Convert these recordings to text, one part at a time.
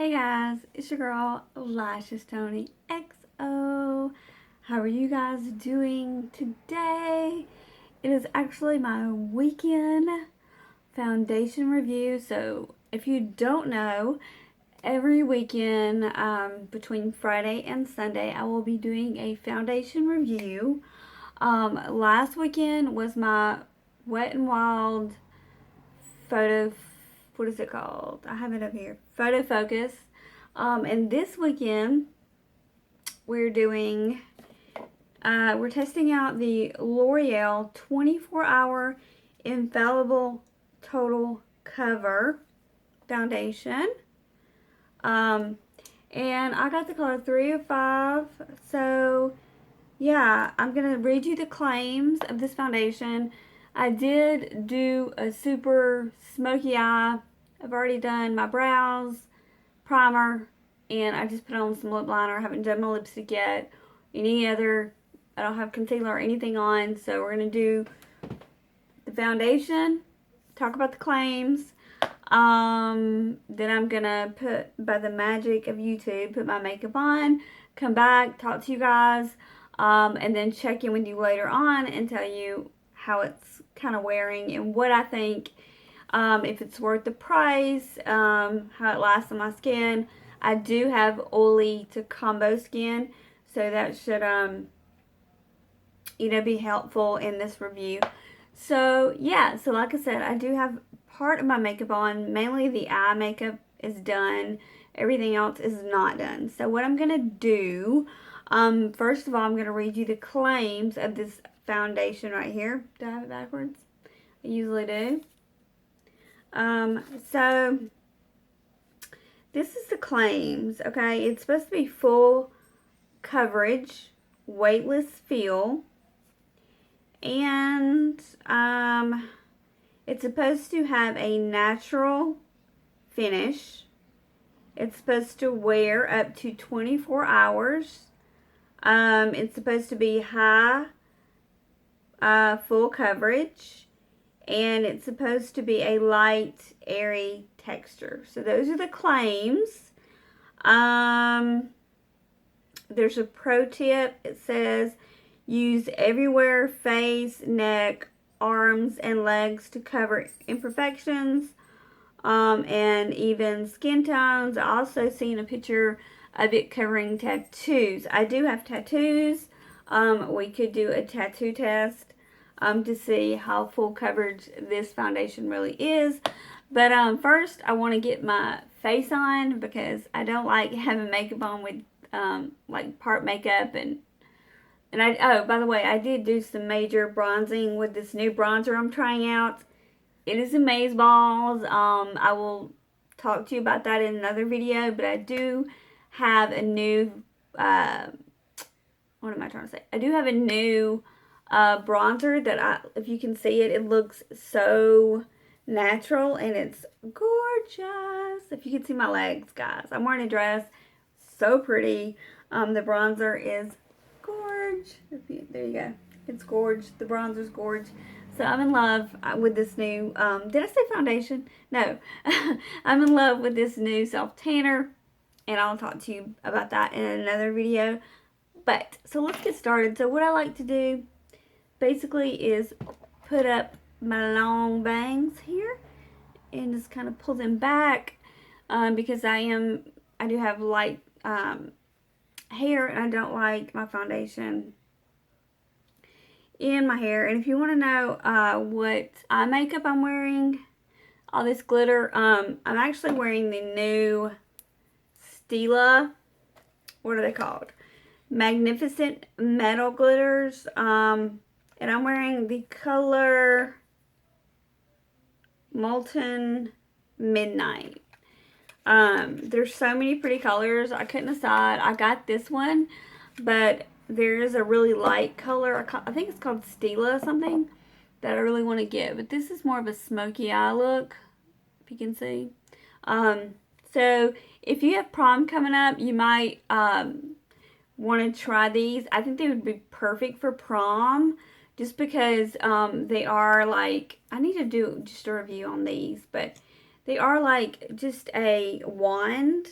Hey guys, it's your girl, Lashes Tony XO. How are you guys doing today? It is actually my weekend foundation review. So if you don't know, every weekend between Friday and Sunday, I will be doing a foundation review. Last weekend was my Wet and Wild photo, what is it called? I have it up here. Photo focus. And this weekend we're doing, we're testing out the L'Oreal 24-hour Infallible Total Cover Foundation. And I got the color 305. So yeah, I'm going to read you the claims of this foundation. I did do a super smoky eye. I've already done my brows, primer, and I just put on some lip liner. I haven't done my lipstick yet. Any other, I don't have concealer or anything on. So we're going to do the foundation, talk about the claims. Then I'm going to put, by the magic of YouTube, put my makeup on, come back, talk to you guys, and then check in with you later on and tell you how it's kind of wearing and what I think, if it's worth the price, how it lasts on my skin. I do have oily to combo skin, so that should, be helpful in this review. So yeah, so like I said, I do have part of my makeup on. Mainly the eye makeup is done. Everything else is not done. So what I'm going to do, first of all, I'm going to read you the claims of this foundation right here. Do I have it backwards? I usually do. So this is the claims, okay? It's supposed to be full coverage, weightless feel, and it's supposed to have a natural finish. It's supposed to wear up to 24 hours. It's supposed to be high full coverage, and it's supposed to be a light, airy texture. So those are the claims. There's a pro tip. It says use everywhere: face, neck, arms, and legs to cover imperfections, and even skin tones. I also seen a picture of it covering tattoos. I do have tattoos. We could do a tattoo test to see how full coverage this foundation really is. But first, I want to get my face on because I don't like having makeup on with like part makeup and oh, by the way, I did do some major bronzing with this new bronzer I'm trying out. It is Amazeballs. I will talk to you about that in another video, but I do have a new, what am I trying to say? I do have a new bronzer that if you can see it, it looks so natural and it's gorgeous. If you can see my legs, guys. I'm wearing a dress. So pretty. The bronzer is gorge. There you go. It's gorge. The bronzer's gorge. So I'm in love with this new, did I say foundation? No. I'm in love with this new self tanner, and I'll talk to you about that in another video. But, so let's get started. So what I like to do basically is put up my long bangs here and just kind of pull them back because I do have light hair, and I don't like my foundation in my hair. And if you want to know what eye makeup I'm wearing, all this glitter, I'm actually wearing the new Stila, what are they called? Magnificent Metal Glitters, and I'm wearing the color Molten Midnight. There's so many pretty colors. I couldn't decide. I got this one, but there is a really light color. I think it's called Stila something that I really want to get. But this is more of a smoky eye look, if you can see. So if you have prom coming up, you might want to try these. I think they would be perfect for prom just because they are like, I need to do just a review on these, but they are like just a wand,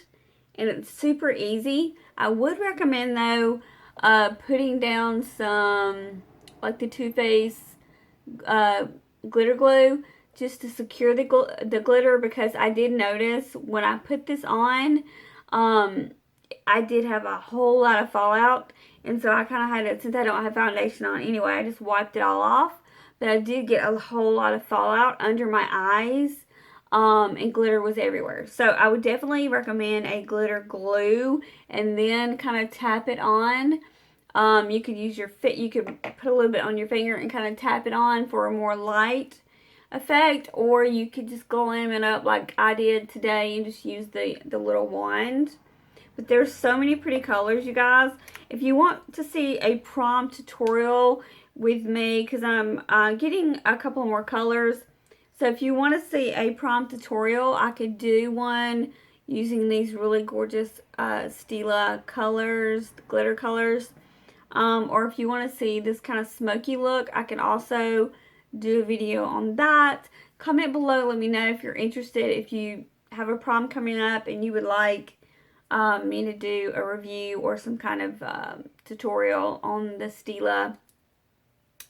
and it's super easy. I would recommend though putting down some like the Too Faced glitter glue just to secure the glitter, because I did notice when I put this on, I did have a whole lot of fallout, and so I kind of had it, since I don't have foundation on anyway, I just wiped it all off, but I did get a whole lot of fallout under my eyes, and glitter was everywhere. So I would definitely recommend a glitter glue, and then kind of tap it on. You could use you could put a little bit on your finger and kind of tap it on for a more light effect, or you could just glam it up like I did today and just use the little wand. But there's so many pretty colors, you guys. If you want to see a prom tutorial with me, because I'm getting a couple more colors, so if you want to see a prom tutorial, I could do one using these really gorgeous Stila colors, glitter colors. Or if you want to see this kind of smoky look, I can also do a video on that. Comment below, let me know if you're interested, if you have a prom coming up and you would like me to do a review or some kind of tutorial on the Stila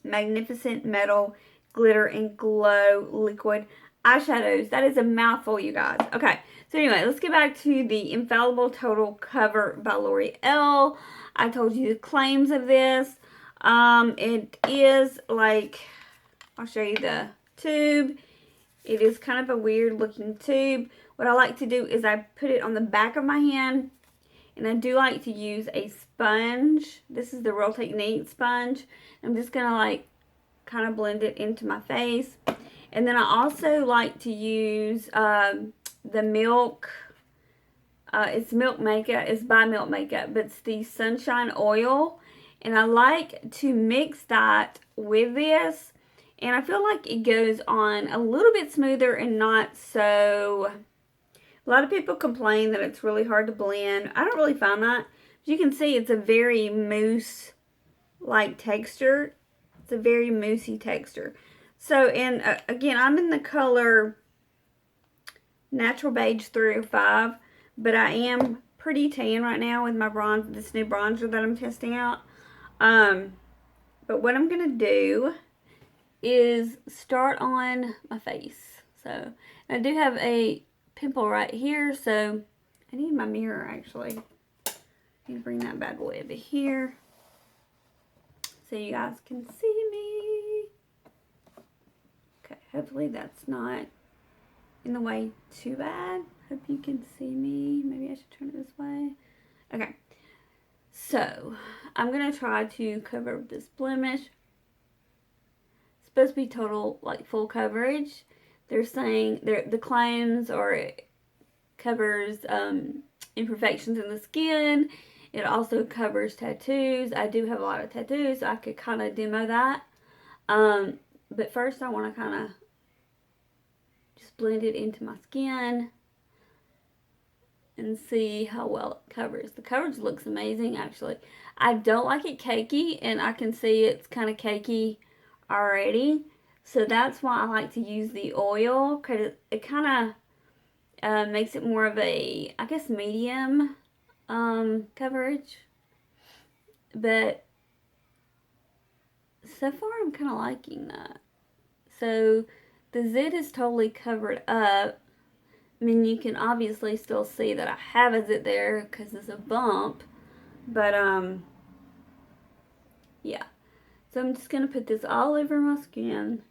Magnificent Metal Glitter and Glow Liquid Eyeshadows. That is a mouthful, you guys. Okay, so anyway, let's get back to the Infallible Total Cover by L'Oreal. I told you the claims of this. It is like, I'll show you the tube. It is kind of a weird looking tube. What I like to do is I put it on the back of my hand, and I do like to use a sponge. This is the Real Technique sponge. I'm just going to like kind of blend it into my face. And then I also like to use the Milk, it's Milk Makeup, it's by Milk Makeup, but it's the Sunshine Oil. And I like to mix that with this, and I feel like it goes on a little bit smoother and not so... A lot of people complain that it's really hard to blend. I don't really find that. As you can see, it's a very mousse-like texture. It's a very moussey texture. So, and again, I'm in the color Natural Beige 305, but I am pretty tan right now with my this new bronzer that I'm testing out. But what I'm going to do is start on my face. So, I do have a pimple right here, so I need my mirror actually. I need to bring that bad boy over here so you guys can see me. Okay, hopefully that's not in the way too bad. Hope you can see me. Maybe I should turn it this way. Okay, so I'm gonna try to cover this blemish. It's supposed to be total, like, full coverage. They're saying the claims are it covers imperfections in the skin. It also covers tattoos. I do have a lot of tattoos, so I could kind of demo that. But first I want to kind of just blend it into my skin and see how well it covers. The coverage looks amazing, actually. I don't like it cakey, and I can see it's kind of cakey already. So that's why I like to use the oil, because it kind of makes it more of a, I guess, medium coverage. But so far I'm kind of liking that. So the zit is totally covered up. I mean, you can obviously still see that I have a zit there because it's a bump. But yeah. So I'm just going to put this all over my skin.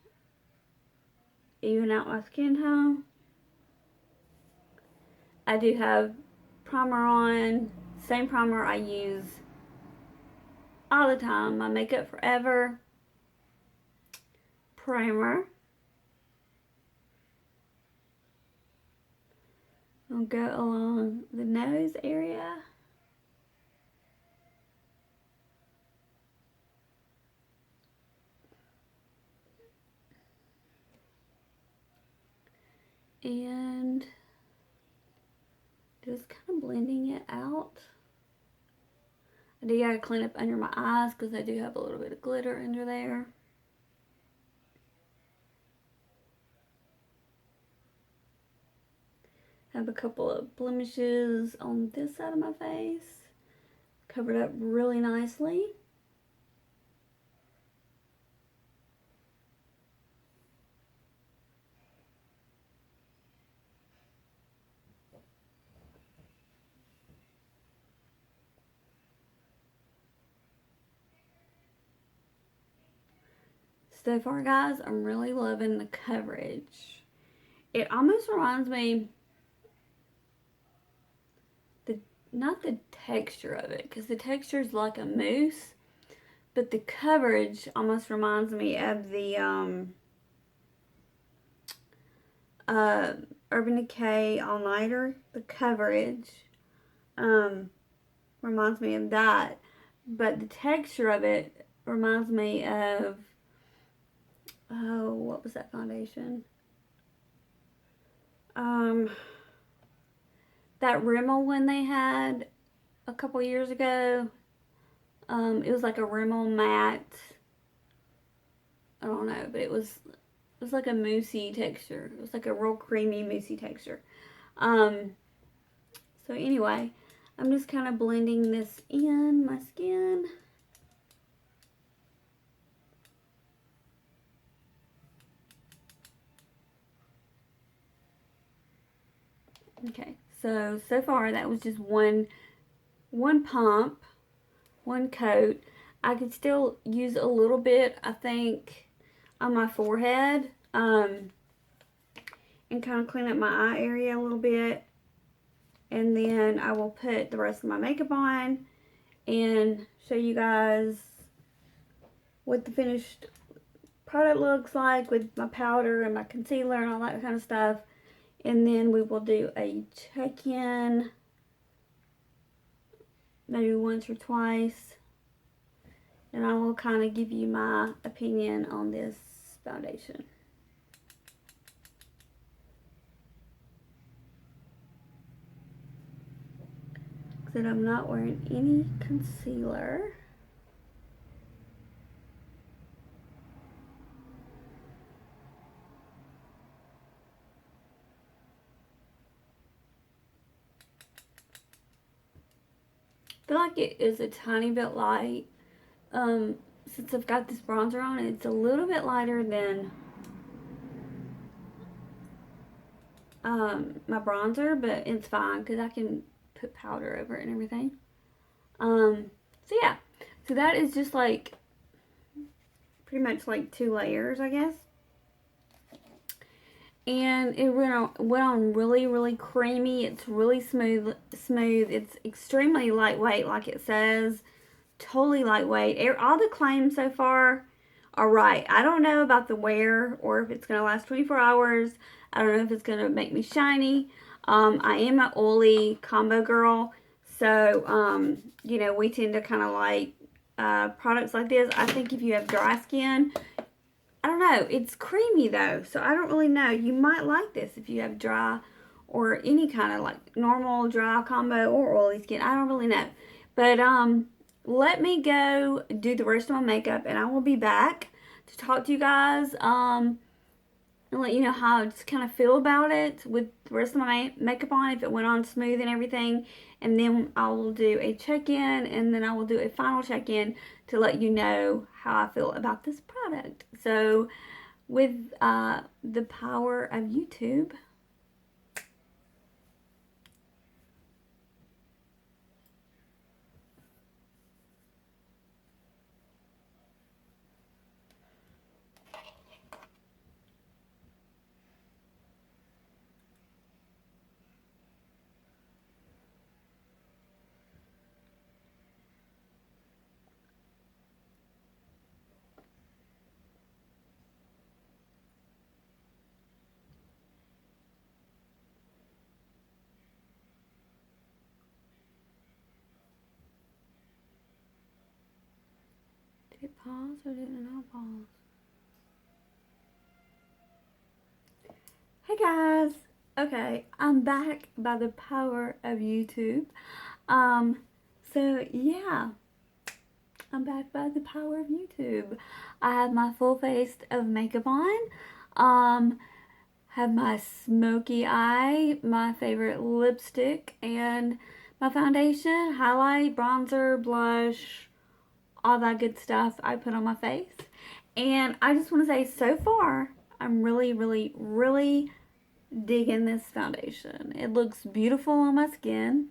Even out my skin tone. I do have primer on. Same primer I use all the time. My Makeup Forever primer. I'll go along the nose area. And just kind of blending it out. I do gotta clean up under my eyes because I do have a little bit of glitter under there. have a couple of blemishes on this side of my face. Covered up really nicely. So far, guys, I'm really loving the coverage. It almost reminds me, not the texture of it, because the texture is like a mousse, but the coverage almost reminds me of the Urban Decay All Nighter. The coverage reminds me of that, but the texture of it reminds me of, oh, what was that foundation? That Rimmel one they had a couple years ago. It was like a Rimmel matte. I don't know, but it was like a moussey texture. It was like a real creamy moussey texture. So anyway, I'm just kind of blending this in my skin. Okay, so far that was just one pump, one coat. I could still use a little bit, I think, on my forehead, and kind of clean up my eye area a little bit. And then I will put the rest of my makeup on and show you guys what the finished product looks like with my powder and my concealer and all that kind of stuff. And then we will do a check-in, maybe once or twice. And I will kind of give you my opinion on this foundation. That I'm not wearing any concealer. I feel like it is a tiny bit light. Since I've got this bronzer on, it's a little bit lighter than my bronzer, but it's fine because I can put powder over it and everything. So yeah, so that is just like pretty much like 2 layers, I guess. And it went on really creamy. It's really smooth. It's extremely lightweight, like it says. Totally lightweight. All the claims so far are right. I don't know about the wear or if it's going to last 24 hours. I don't know if it's going to make me shiny. I am an oily combo girl. So, you know, we tend to kind of like products like this. I think if you have dry skin, I don't know. It's creamy though. So I don't really know. You might like this if you have dry or any kind of like normal dry combo or oily skin. I don't really know. But, let me go do the rest of my makeup and I will be back to talk to you guys and let you know how I just kind of feel about it with the rest of my makeup on, if it went on smooth and everything. And then I will do a check-in and then I will do a final check-in to let you know how I feel about this product. So with the power of YouTube, did it pause or did it not pause? Hey guys, okay, I'm back by the power of YouTube. So yeah, I'm back by the power of YouTube. I have my full face of makeup on. Have my smoky eye, my favorite lipstick, and my foundation, highlight, bronzer, blush, all that good stuff I put on my face. And I just want to say, so far, I'm really, really, really digging this foundation. It looks beautiful on my skin.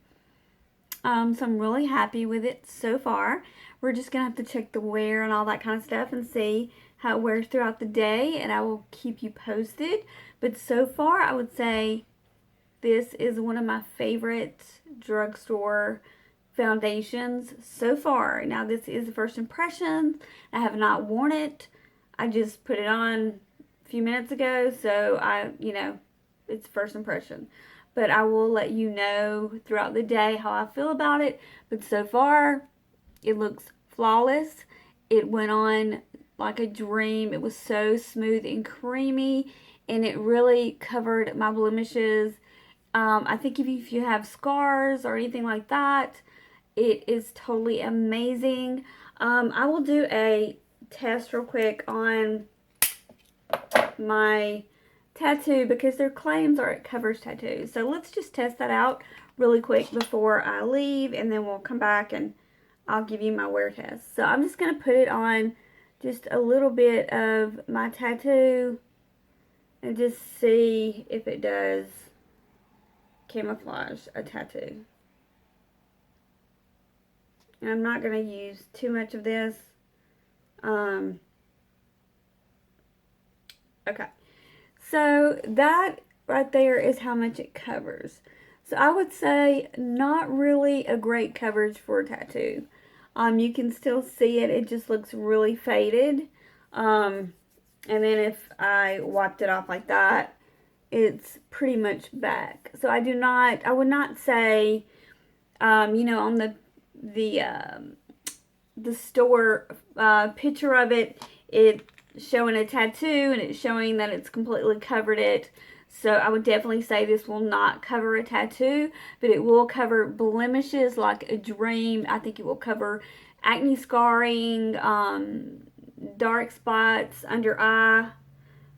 So I'm really happy with it so far. We're just going to have to check the wear and all that kind of stuff and see how it wears throughout the day, and I will keep you posted. But so far, I would say this is one of my favorite drugstore foundations so far. Now, this is the first impression. I have not worn it. I just put it on a few minutes ago, so it's first impression. But I will let you know throughout the day how I feel about it. But so far, it looks flawless. It went on like a dream. It was so smooth and creamy, and it really covered my blemishes. I think if you have scars or anything like that, it is totally amazing. I will do a test real quick on my tattoo because their claims are it covers tattoos. So let's just test that out really quick before I leave, and then we'll come back and I'll give you my wear test. So I'm just going to put it on just a little bit of my tattoo and just see if it does camouflage a tattoo. And I'm not going to use too much of this. Okay. So that right there is how much it covers. So I would say not really a great coverage for a tattoo. You can still see it. It just looks really faded. And then if I wiped it off like that, it's pretty much back. So I would not say, on the store picture of it, it's showing a tattoo and it's showing that it's completely covered it. So I would definitely say this will not cover a tattoo, but it will cover blemishes like a dream. I think it will cover acne scarring, dark spots under eye,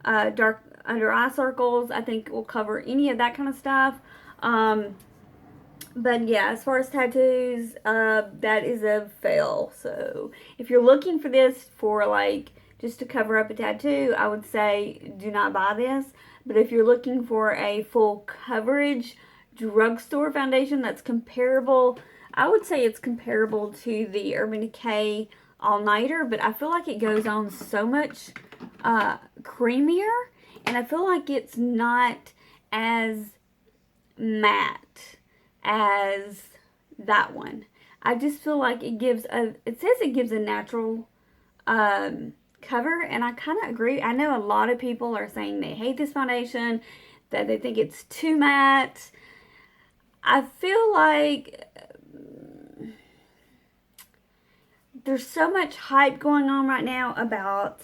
dark under eye circles. I think it will cover any of that kind of stuff. But yeah, as far as tattoos, that is a fail. So if you're looking for this for like just to cover up a tattoo, I would say do not buy this. But if you're looking for a full coverage drugstore foundation that's comparable, I would say it's comparable to the Urban Decay All Nighter, but I feel like it goes on so much creamier, and I feel like it's not as matte as that one. I just feel like it says it gives a natural cover, and I kind of agree. I know a lot of people are saying they hate this foundation, that they think it's too matte. I feel like there's so much hype going on right now about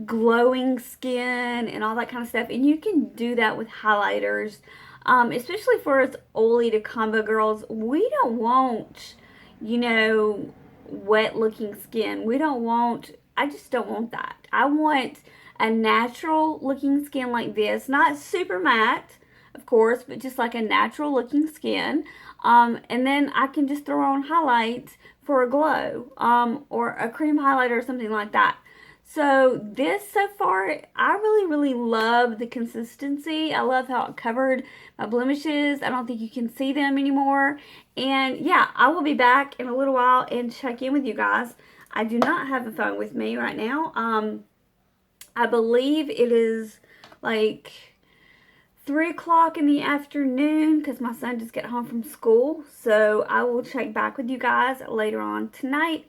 glowing skin and all that kind of stuff, and you can do that with highlighters, especially for us oily to combo girls. We don't want, wet looking skin. I just don't want that. I want a natural looking skin like this, not super matte, of course, but just like a natural looking skin. And then I can just throw on highlights for a glow, or a cream highlighter or something like that. So this so far, I really, really love the consistency. I love how it covered my blemishes. I don't think you can see them anymore. And yeah, I will be back in a little while and check in with you guys. I do not have the phone with me right now. I believe it is like 3 o'clock in the afternoon because my son just got home from school. So I will check back with you guys later on tonight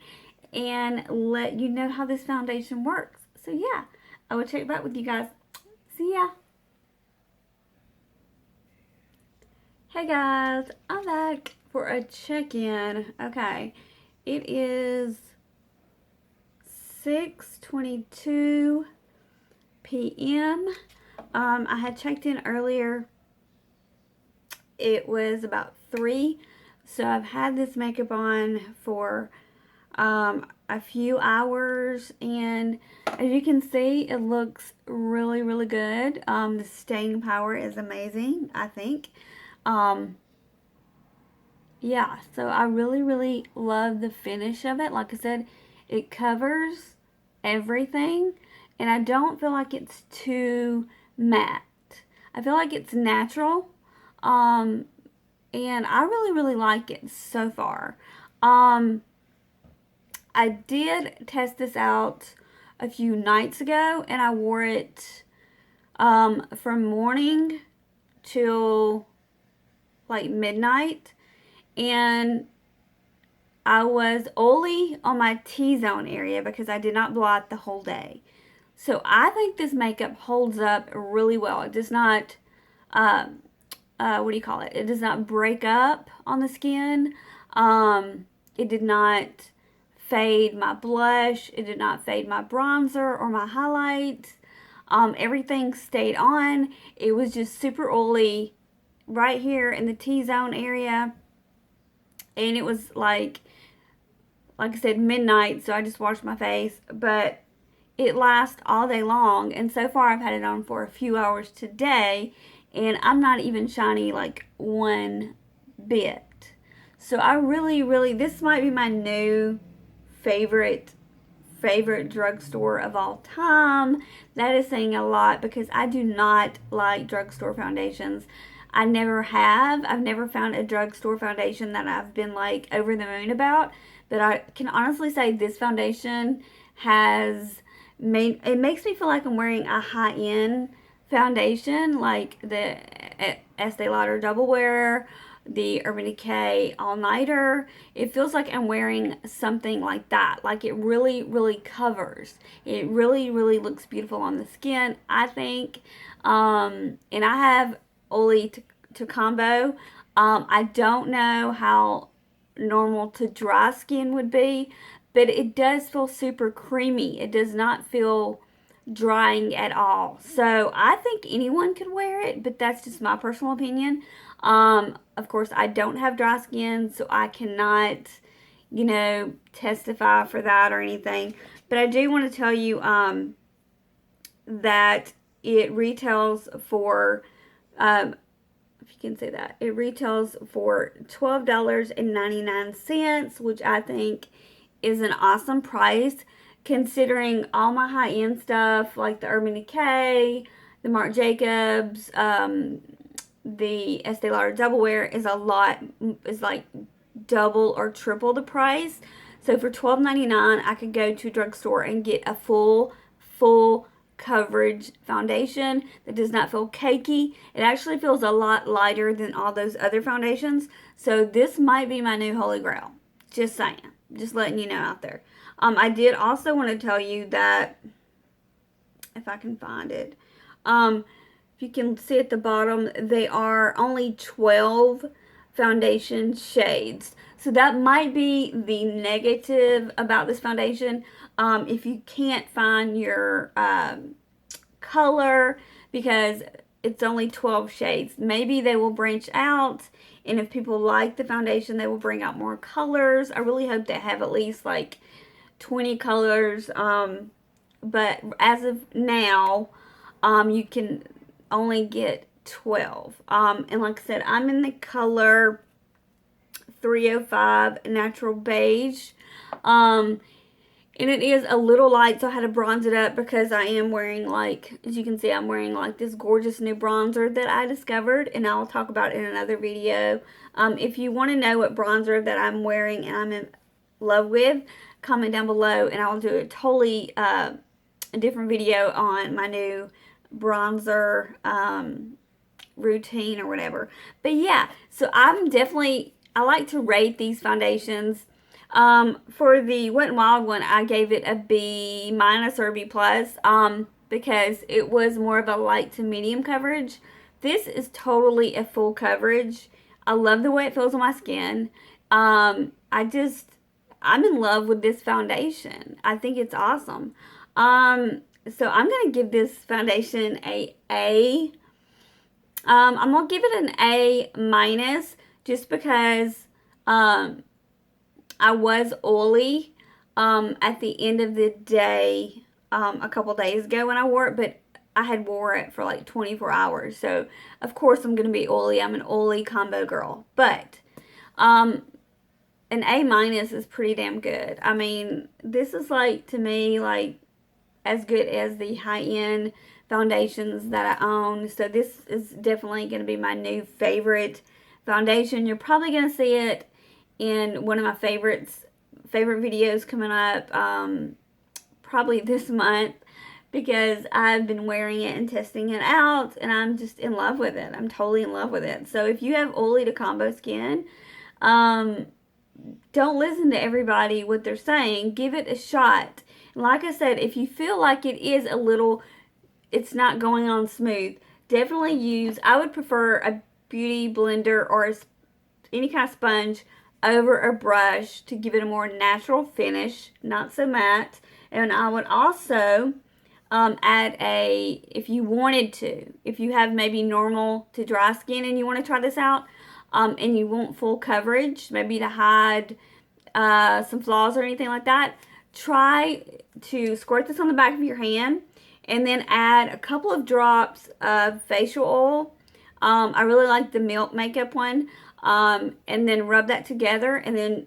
and let you know how this foundation works. So yeah, I will check back with you guys. See ya. Hey guys, I'm back for a check-in. Okay, it is 6:22 p.m. I had checked in earlier. It was about 3, so I've had this makeup on for a few hours, and as you can see, it looks really, really good. The staying power is amazing, I think. Um, yeah, so I really, really love the finish of it. Like I said, it covers everything, and I don't feel like it's too matte. I feel like it's natural, um, and I really, really like it so far. Um, I did test this out a few nights ago, and I wore it from morning till like midnight, and I was only on my T-zone area because I did not blot the whole day. So I think this makeup holds up really well. It does not, what do you call it? It does not break up on the skin. It did not fade my blush. It did not fade my bronzer or my highlights. Everything stayed on. It was just super oily right here in the T-zone area. And it was like I said, midnight, so I just washed my face. But it lasts all day long, and so far I've had it on for a few hours today, and I'm not even shiny like one bit. So I really, really, this might be my new favorite drugstore of all time. That is saying a lot because I do not like drugstore foundations. I never have. I've never found a drugstore foundation that I've been like over the moon about. But I can honestly say this foundation has made it makes me feel like I'm wearing a high end foundation, like the Estee Lauder Double Wear, the Urban Decay All Nighter. It feels like I'm wearing something like that. Like it really, really covers. It really, really looks beautiful on the skin, I think. And I have Oli to combo. I don't know how normal to dry skin would be, but it does feel super creamy. It does not feel drying at all. So I think anyone could wear it, but that's just my personal opinion. Of course, I don't have dry skin, so I cannot, testify for that or anything. But I do want to tell you that it retails for, if you can say that, it retails for $12.99, which I think is an awesome price considering all my high-end stuff like the Urban Decay, the Marc Jacobs, the Estee Lauder Double Wear is like double or triple the price. So for $12.99, I could go to a drugstore and get a full coverage foundation that does not feel cakey. It actually feels a lot lighter than all those other foundations. So this might be my new holy grail. Just saying. Just letting you know out there. I did also want to tell you that, if I can find it, if you can see at the bottom, they are only 12 foundation shades. So that might be the negative about this foundation. If you can't find your color, because it's only 12 shades. Maybe they will branch out, and if people like the foundation, they will bring out more colors. I really hope they have at least like 20 colors. But as of now, you can only get 12. And like I said, I'm in the color 305 Natural Beige. And it is a little light, so I had to bronze it up because I am wearing, like, as you can see, I'm wearing, like, this gorgeous new bronzer that I discovered, and I'll talk about it in another video. If you want to know what bronzer that I'm wearing and I'm in love with, comment down below, and I'll do a totally different video on my new bronzer routine or whatever. But, yeah, so I like to rate these foundations. For the Wet n Wild one, I gave it a B minus or a B plus, because it was more of a light to medium coverage. This is totally a full coverage. I love the way it feels on my skin. I'm in love with this foundation. I think it's awesome. So I'm going to give this foundation a A. I'm going to give it an A minus just because, I was oily. at the end of the day a couple days ago when I wore it, but I had wore it for like 24 hours. So, of course, I'm going to be oily. I'm an oily combo girl. But um, an A minus is pretty damn good. I mean, this is like, to me, like as good as the high-end foundations that I own. So this is definitely going to be my new favorite foundation. You're probably going to see it in one of my favorite videos coming up probably this month, because I've been wearing it and testing it out, and I'm just in love with it. I'm totally in love with it. So if you have oily to combo skin, um, don't listen to everybody what they're saying. Give it a shot. Like I said, if you feel like it is a little, it's not going on smooth, definitely use, I would prefer a beauty blender or any kind of sponge over a brush to give it a more natural finish, not so matte. And I would also add if you wanted to, if you have maybe normal to dry skin and you want to try this out, and you want full coverage, maybe to hide some flaws or anything like that, try to squirt this on the back of your hand and then add a couple of drops of facial oil. I really like the Milk Makeup one. And then rub that together and then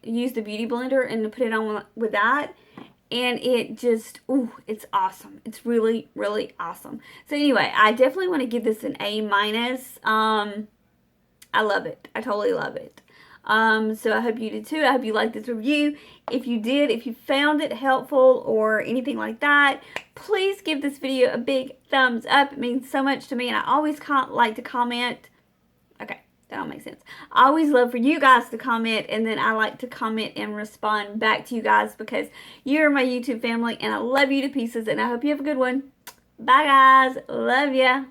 use the beauty blender and put it on with that. And it just, ooh, it's awesome. It's really, really awesome. So anyway, I definitely want to give this an A minus. I love it. I totally love it. So I hope you did too. I hope you liked this review. If you did, if you found it helpful or anything like that, please give this video a big thumbs up. It means so much to me, and I always like to comment. Okay, that don't make sense. I always love for you guys to comment, and then I like to comment and respond back to you guys because you're my YouTube family, and I love you to pieces, and I hope you have a good one. Bye, guys. Love ya.